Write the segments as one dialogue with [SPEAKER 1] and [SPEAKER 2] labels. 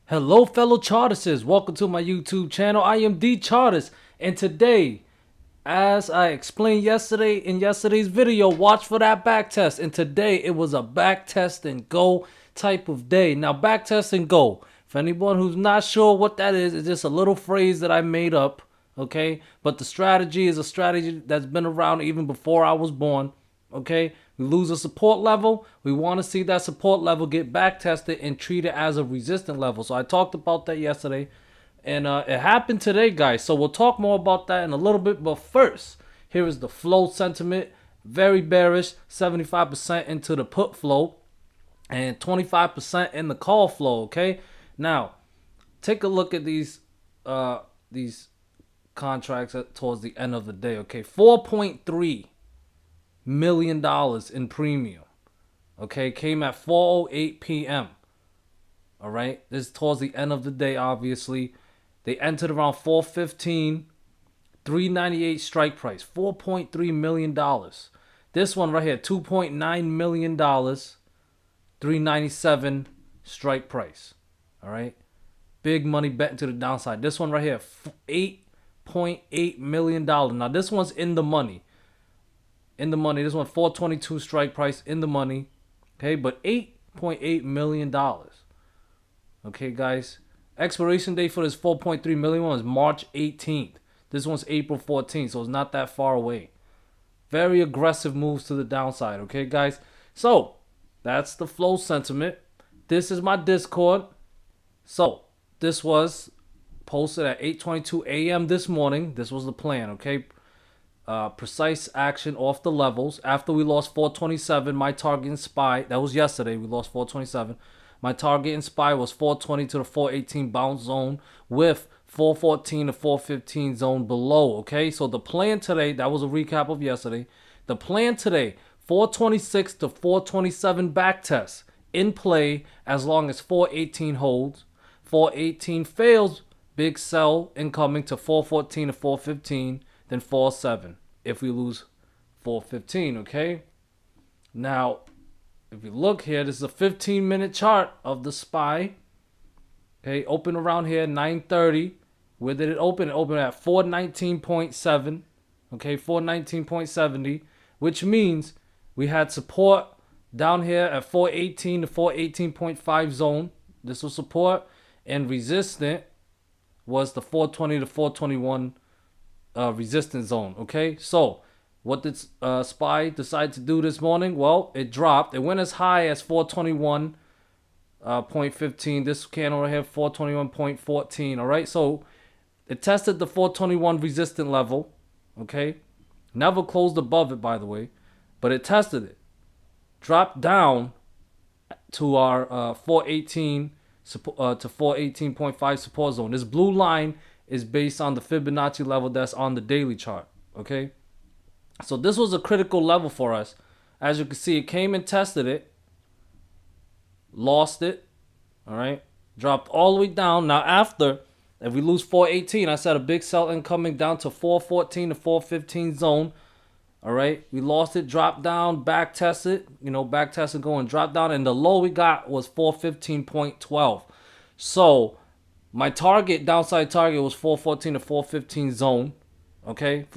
[SPEAKER 1] Hello, fellow Chartists. Welcome to my YouTube channel. I am the Chartist, and today, as I explained yesterday in yesterday's video, watch for that back test. And today, it was a back test and go type of day. Now, back test and go. For anyone who's not sure what that is, it's just a little phrase that I made up. Okay, but the strategy is a strategy that's been around even before I was born. Okay, we lose a support level. We want to see that support level get back tested and treat it as a resistant level. So I talked about that yesterday, and it happened today, guys. So we'll talk more about that in a little bit. But first, here is the flow sentiment. Very bearish, 75% into the put flow and 25% in the call flow. Okay, now take a look at these contracts towards the end of the day. Okay, $4.3 million in premium. Okay, came at 4:08 p.m. All right, this is towards the end of the day. Obviously, they entered around 4:15, 398 strike price, $4.3 million. This one right here, $2.9 million, 397 strike price. All right, big money betting to the downside. This one right here, $8.8 million. Now this one's in the money. This one 422 strike price in the money. Okay, but $8.8 million. Okay, guys. Expiration date for this 4.3 million one is March 18th. This one's April 14th, so it's not that far away. Very aggressive moves to the downside. Okay, guys. So that's the flow sentiment. This is my Discord. So this was posted at 8:22 a.m. this morning. This was the plan. Okay. Precise action off the levels. After we lost 427, my target in SPY, that was yesterday, we lost 427. My target in SPY was 420 to the 418 bounce zone with 414 to 415 zone below. Okay, so the plan today, that was a recap of yesterday. The plan today, 426 to 427 back test in play as long as 418 holds. 418 fails, big sell incoming to 414 to 415. Then 4.7 if we lose 4.15. Okay, now if you look here, this is a 15-minute chart of the SPY. Okay, open around here 9:30. Where did it open? It opened at 419.7. Okay, 419.70, which means we had support down here at 418 to 418.5 zone. This was support, and resistant was the 420 to 421 resistance zone. Okay, so what did SPY decide to do this morning? Well, it dropped. It went as high as 421.15. This candle right here, 421.14. All right, so it tested the 421 resistant level. Okay, never closed above it, by the way, but it tested it. Dropped down to our 418 to 418.5 support zone. This blue line is based on the Fibonacci level that's on the daily chart. Okay, so this was a critical level for us. As you can see, it came and tested it, lost it. All right, dropped all the way down. Now after, if we lose 418, I said a big sell incoming down to 414 to 415 zone. All right, we lost it, dropped down, back tested, back tested, going, dropped down, and the low we got was 415.12. So my target, downside target, was 414 to 415 zone. Okay,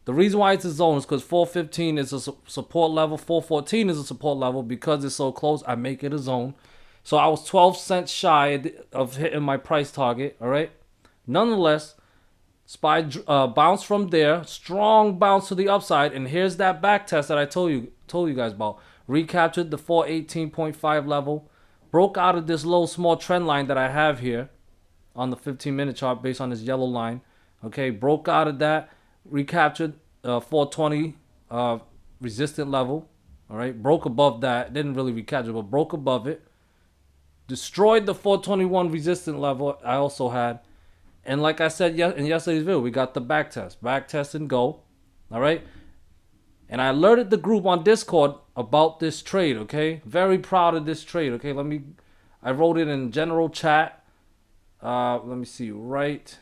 [SPEAKER 1] the reason why it's a zone is because 415 is a support level, 414 is a support level. Because it's so close, I make it a zone. So I was 12 cents shy of hitting my price target. All right, nonetheless, SPY bounced from there, strong bounce to the upside, and here's that back test that I told you guys about. Recaptured the 418.5 level, broke out of this low small trend line that I have here on the 15-minute chart based on this yellow line. Okay, broke out of that, recaptured 420 resistant level. All right, broke above that, didn't really recapture, but broke above it. Destroyed the 421 resistant level I also had. And like I said in yesterday's video, we got the back test and go. All right. And I alerted the group on Discord about this trade. Okay. Very proud of this trade. Okay. I wrote it in general chat. Let me see right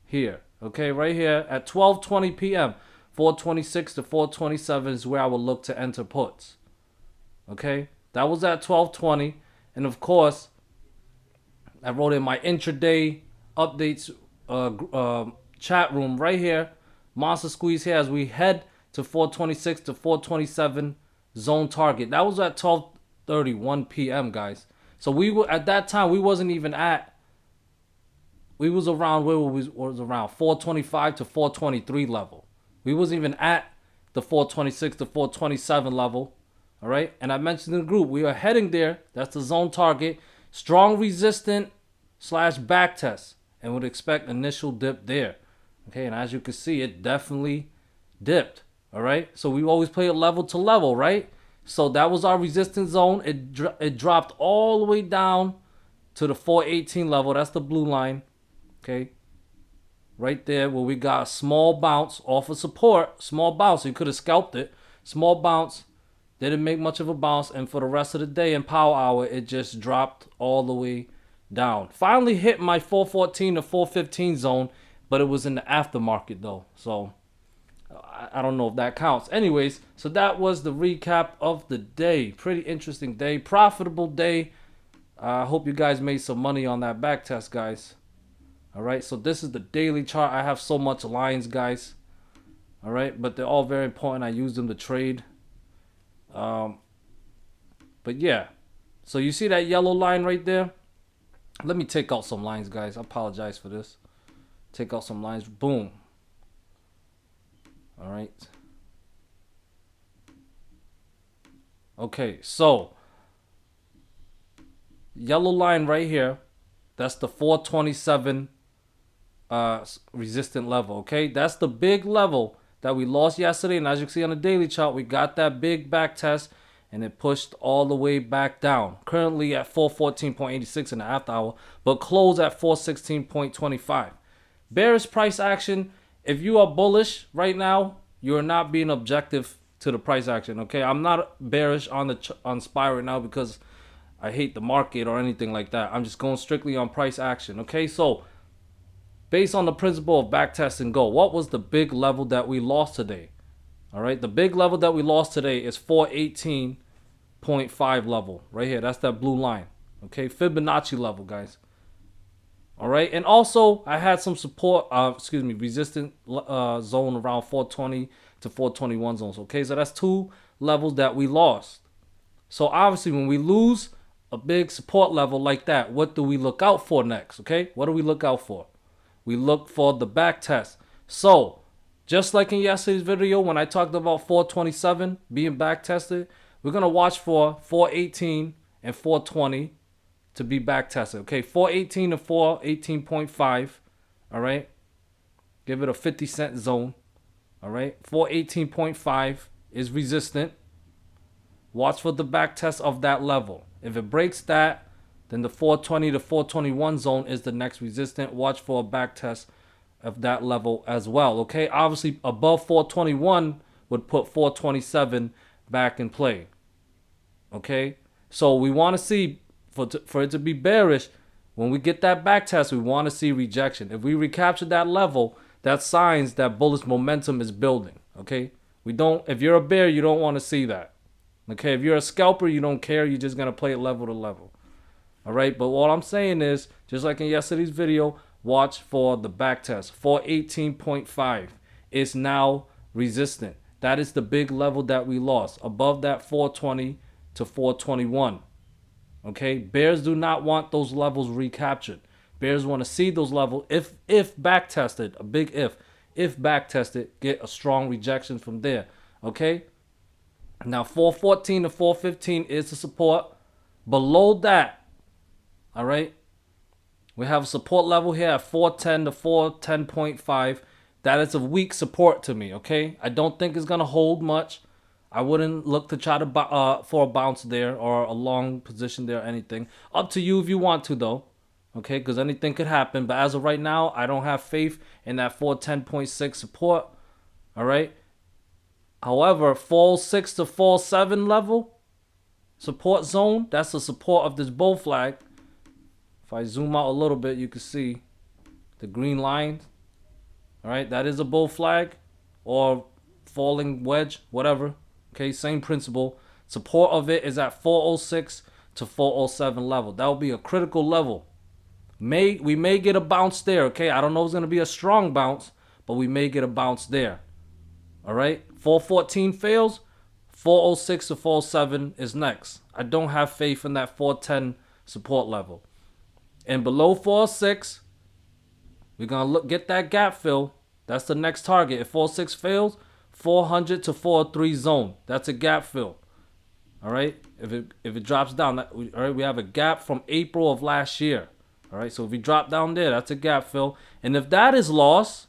[SPEAKER 1] here. Okay. Right here at 12:20 p.m. 426 to 427 is where I will look to enter puts. Okay. That was at 12:20. And of course, I wrote in my intraday updates chat room right here. Monster squeeze here as we head to 426 to 427 zone target. That was at 12:31 p.m. guys. So we were at that time we wasn't even at. We was around where we was around 425 to 423 level. We wasn't even at the 426 to 427 level. All right, and I mentioned in the group we are heading there. That's the zone target. Strong resistant / back test, and would expect initial dip there. Okay, and as you can see, it definitely dipped. All right, so we always play it level to level, right? So that was our resistance zone. It dropped all the way down to the 418 level. That's the blue line. Okay, right there where we got a small bounce off of support. Small bounce. You could have scalped it. Small bounce. Didn't make much of a bounce, and for the rest of the day in power hour, it just dropped all the way down. Finally hit my 414 to 415 zone, but it was in the aftermarket though, so I don't know if that counts. Anyways, so that was the recap of the day. Pretty interesting day, profitable day. I hope you guys made some money on that back test, guys. All right, so this is the daily chart. I have so much lines, guys. All right, but they're all very important. I use them to trade. But yeah, so you see that yellow line right there? Let me take out some lines, guys. I apologize for this. Take out some lines. Boom. All right. Okay, so yellow line right here. That's the 427 resistant level. Okay, that's the big level that we lost yesterday, and as you can see on the daily chart, we got that big back test and it pushed all the way back down. Currently at 414.86 in the after hour, but closed at 416.25. Bearish price action. If you are bullish right now, you're not being objective to the price action. Okay, I'm not bearish on SPY right now because I hate the market or anything like that. I'm just going strictly on price action. Okay, so based on the principle of back test and go, what was the big level that we lost today? All right, the big level that we lost today is 418.5 level right here. That's that blue line. Okay, Fibonacci level, guys. All right, and also I had some support, resistant zone around 420 to 421 zones. Okay, so that's two levels that we lost. So obviously when we lose a big support level like that, what do we look out for next? Okay, what do we look out for? We look for the back test. So just like in yesterday's video when I talked about 427 being back tested, we're going to watch for 418 and 420 to be back tested. Okay, 418 to 418.5. All right, give it a 50-cent zone. All right, 418.5 is resistant. Watch for the back test of that level. If it breaks that, then the 420 to 421 zone is the next resistant. Watch for a back test of that level as well. Okay, obviously above 421 would put 427 back in play. Okay, so we want to see for it to be bearish. When we get that back test, we want to see rejection. If we recapture that level, that's signs that bullish momentum is building. Okay, we don't. If you're a bear, you don't want to see that. Okay, if you're a scalper, you don't care. You're just gonna play it level to level. All right, but what I'm saying is, just like in yesterday's video, watch for the back test. 418.5 is now resistant. That is the big level that we lost. Above that 420 to 421. Okay, bears do not want those levels recaptured. Bears want to see those levels if back tested, a big if back tested, get a strong rejection from there. Okay, now 414 to 415 is the support. Below that, all right, we have a support level here at 410 to 410.5. That is a weak support to me. Okay, I don't think it's gonna hold much. I wouldn't look to try to for a bounce there or a long position there or anything. Up to you if you want to though. Okay, because anything could happen. But as of right now, I don't have faith in that 410.6 support. All right. However, 406 to 407 level support zone, that's the support of this bull flag. If I zoom out a little bit, you can see the green line. All right, that is a bull flag or falling wedge, whatever. Okay, same principle. Support of it is at 406 to 407 level. That will be a critical level. We may get a bounce there, okay? I don't know if it's going to be a strong bounce, but we may get a bounce there. All right? 414 fails, 406 to 407 is next. I don't have faith in that 410 support level. And below 406, we're going to get that gap fill. That's the next target. If 406 fails, 400 to 403 zone. That's a gap fill. All right? If it drops down, all right, we have a gap from April of last year. All right? So if we drop down there, that's a gap fill. And if that is lost,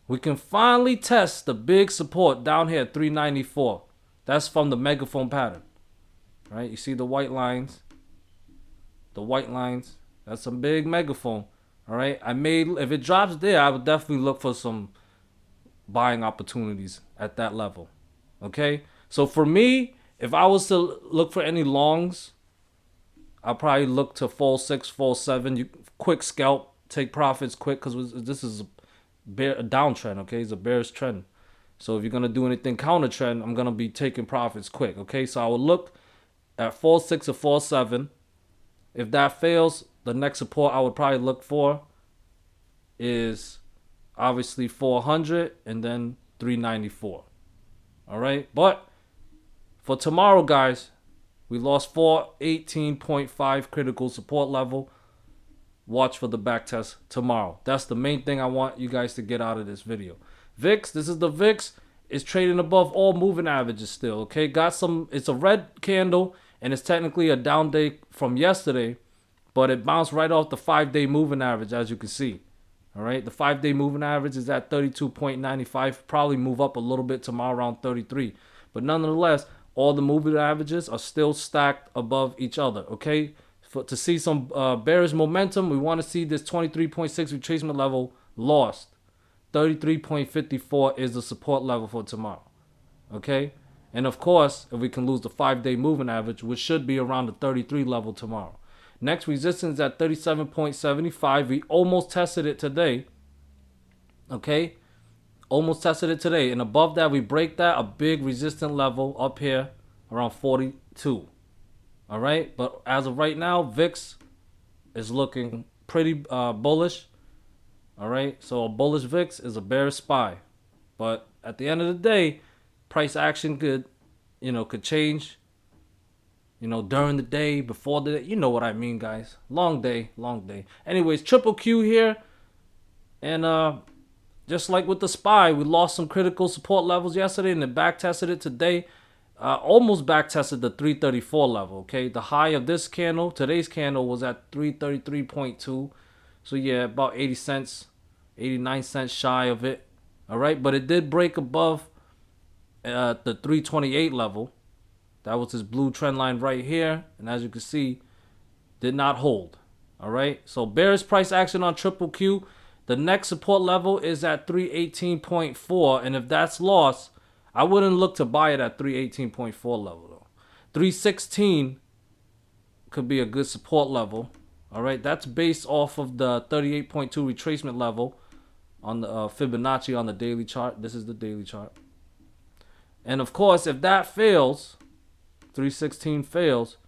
[SPEAKER 1] we can finally test the big support down here at 394. That's from the megaphone pattern. All right? You see the white lines? The white lines. That's some big megaphone. All right? If it drops there, I would definitely look for some buying opportunities at that level. Okay? So for me, if I was to look for any longs, I'll probably look to 406, 407. You quick scalp, take profits quick, because this is a downtrend, okay? It's a bearish trend. So if you're going to do anything counter trend, I'm going to be taking profits quick, okay? So I will look at 406 or 47. If that fails, the next support I would probably look for is obviously 400 and then 394. All right? But for tomorrow, guys, we lost 418.5 critical support level. Watch for the back test tomorrow. That's the main thing I want you guys to get out of this video. VIX, this is the VIX. It's trading above all moving averages still, okay? It's a red candle, and it's technically a down day from yesterday, but it bounced right off the 5-day moving average, as you can see. All right, the 5-day moving average is at 32.95. Probably move up a little bit tomorrow around 33. But nonetheless, all the moving averages are still stacked above each other, okay? To see some bearish momentum, we want to see this 23.6 retracement level lost. 33.54 is the support level for tomorrow, okay? And of course, if we can lose the 5-day moving average, which should be around the 33 level tomorrow. Next resistance at 37.75. We almost tested it today. Okay? Almost tested it today. And above that, we break that. A big resistant level up here around 42. All right? But as of right now, VIX is looking pretty bullish. All right? So a bullish VIX is a bearish SPY. But at the end of the day, price action could change. During the day, before the day, you know what I mean, guys. Long day, long day. Anyways, triple Q here. And just like with the SPY, we lost some critical support levels yesterday and then back tested it today. Almost back tested the 334 level, okay? The high of this candle, today's candle, was at 333.2. So yeah, about 80 cents, 89 cents shy of it. All right, but it did break above the 328 level. That was his blue trend line right here. And as you can see, did not hold. All right. So bearish price action on triple Q. The next support level is at 318.4. And if that's lost, I wouldn't look to buy it at 318.4 level though. 316 could be a good support level. All right. That's based off of the 38.2 retracement level on the Fibonacci on the daily chart. This is the daily chart. And of course, if that fails, 316 fails,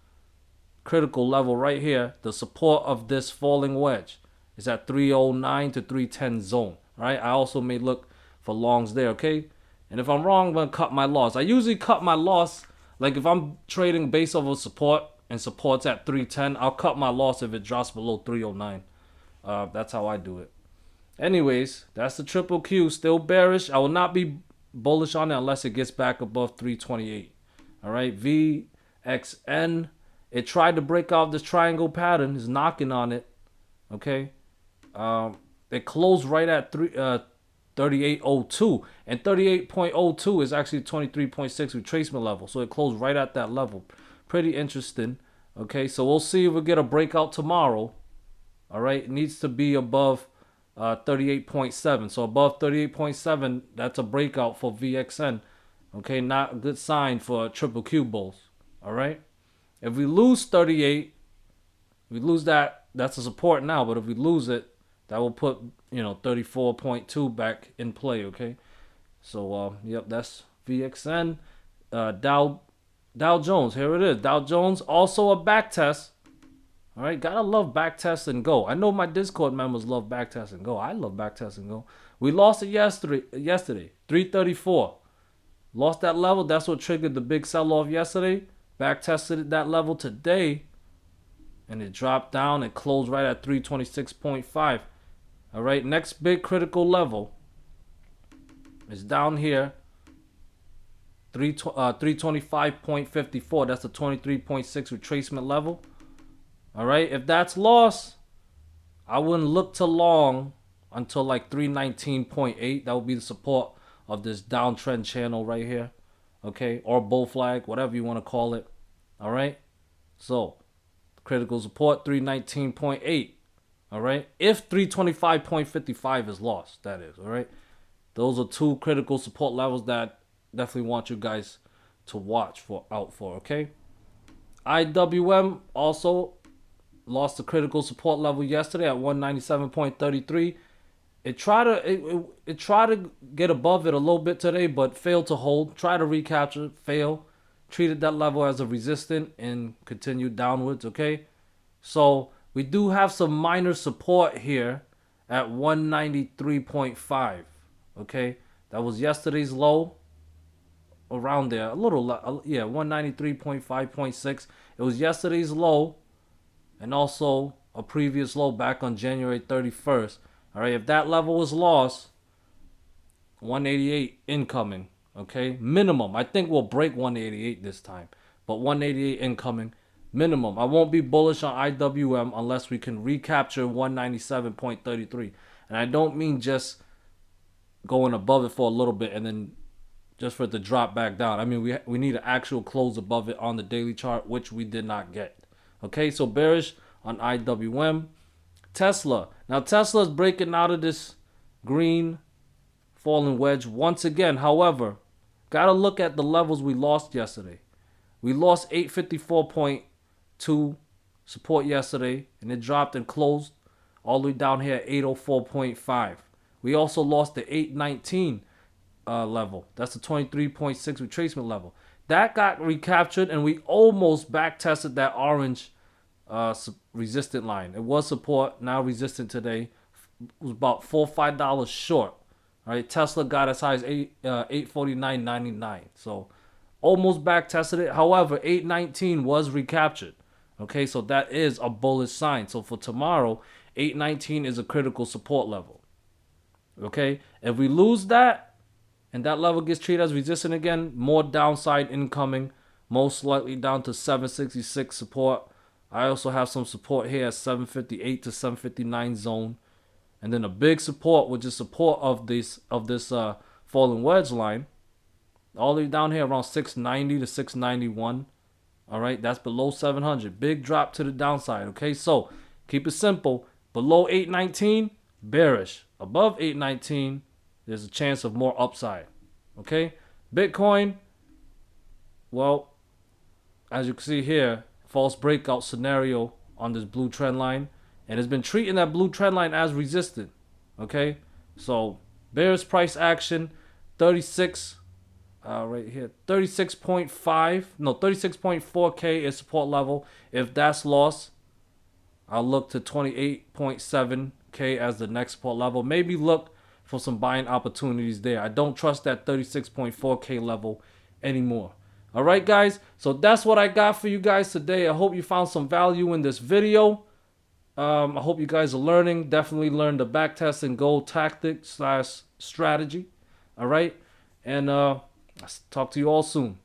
[SPEAKER 1] critical level right here, the support of this falling wedge is at 309 to 310 zone, right? I also may look for longs there, okay? And if I'm wrong, I'm going to cut my loss. I usually cut my loss, like if I'm trading based off of support and support's at 310, I'll cut my loss if it drops below 309. That's how I do it. Anyways, that's the triple Q, still bearish. I will not be bullish on it unless it gets back above 328. All right, VXN. It tried to break off this triangle pattern. It's knocking on it. Okay. It closed right at 38.02. And 38.02 is actually 23.6 retracement level. So it closed right at that level. Pretty interesting. Okay, so we'll see if we get a breakout tomorrow. All right, it needs to be above 38.7. So above 38.7, that's a breakout for VXN. Okay, not a good sign for triple Q bulls. All right. If we lose 38, we lose that. That's a support now. But if we lose it, that will put 34.2 back in play. Okay. So yep, that's VXN. Dow Dow Jones, here it is. Dow Jones, also a back test. All right, gotta love back test and go. I know my Discord members love back test and go. I love back test and go. We lost it yesterday, 334. Lost that level. That's what triggered the big sell-off yesterday. Back tested at that level today, and it dropped down and closed right at 326.5. All right, next big critical level is down here, 325.54. That's the 23.6 retracement level. All right, if that's lost, I wouldn't look to long until like 319.8. That would be the support of this downtrend channel right here. Okay, or bull flag, whatever you want to call it. All right, so critical support 319.8. All right, if 325.55 is lost, that is. All right, those are two critical support levels that definitely want you guys to watch out for. Okay, IWM also lost the critical support level yesterday at 197.33. It tried to get above it a little bit today, but failed to hold. Try to recapture, fail. Treated that level as a resistant and continued downwards. Okay, so we do have some minor support here at 193.5. Okay, that was yesterday's low. Around there, a little, yeah, 193.5.6. It was yesterday's low, and also a previous low back on January 31st. All right, if that level was lost, 188 incoming. Okay, minimum. I think we'll break 188 this time, but 188 incoming minimum. I won't be bullish on IWM unless we can recapture 197.33. And I don't mean just going above it for a little bit and then just for it to drop back down. I mean, we need an actual close above it on the daily chart, which we did not get. Okay, so bearish on IWM. Tesla. Now, Tesla is breaking out of this green falling wedge once again. However, got to look at the levels we lost yesterday. We lost 854.2 support yesterday, and it dropped and closed all the way down here at 804.5. We also lost the 819 level. That's the 23.6 retracement level. That got recaptured, and we almost back tested that orange resistant line. It was support, now resistant today. It was about $4 or $5 short. All right, Tesla got as high as 849.99. So almost back tested it. However, 819 was recaptured. Okay, so that is a bullish sign. So for tomorrow, 819 is a critical support level. Okay, if we lose that and that level gets treated as resistant again, more downside incoming, most likely down to 766 support. I also have some support here at 758 to 759 zone. And then a big support, which is support of this falling wedge line, all the way down here around 690 to 691. All right, that's below 700. Big drop to the downside. Okay, so keep it simple. Below 819, bearish. Above 819, there's a chance of more upside. Okay, Bitcoin, well, as you can see here, false breakout scenario on this blue trend line. And it's been treating that blue trend line as resistant. Okay, so bearish price action, 36, right here, 36.5, no, 36.4K is support level. If that's lost, I'll look to 28.7K as the next support level. Maybe look for some buying opportunities there. I don't trust that 36.4K level anymore. All right, guys, so that's what I got for you guys today. I hope you found some value in this video. I hope you guys are learning. Definitely learn the backtest and gold tactic / strategy. All right. And I'll talk to you all soon.